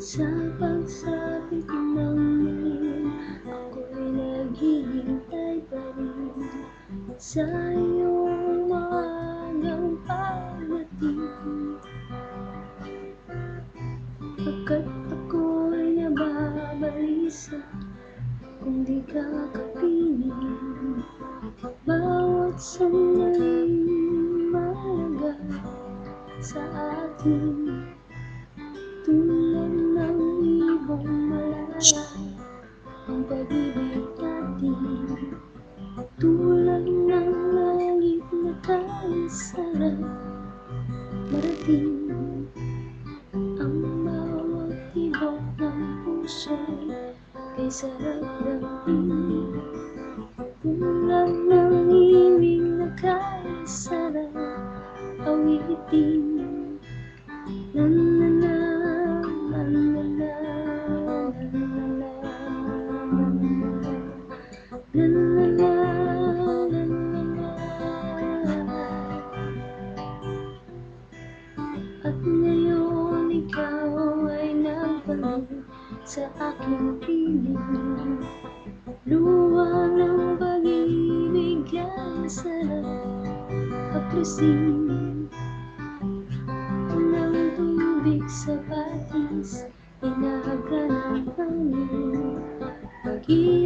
Sa pagsapit ng dilim, ako'y naghihintay pa rin sa iyong maagang pagdating. Pagkat ako'y nababalisa kung di ka kapiling, bawat sandaling mahalaga sa atin. Tulad ng ibong malaya ang pag-ibig natin, tulad ng langit na kaisarap marating. Ang bawat tibok ng puso'y kay sarap damhin, tulad ng ibig na kaisarap awitin. La la la, la la la, la la la, la la la, la la la. At ngayon ikaw ay nagbalik sa aking piling, luha ng pag-ibig ay sarap haplusin. Walang tubig sa patis, inahaga ng hangin, pag-ibig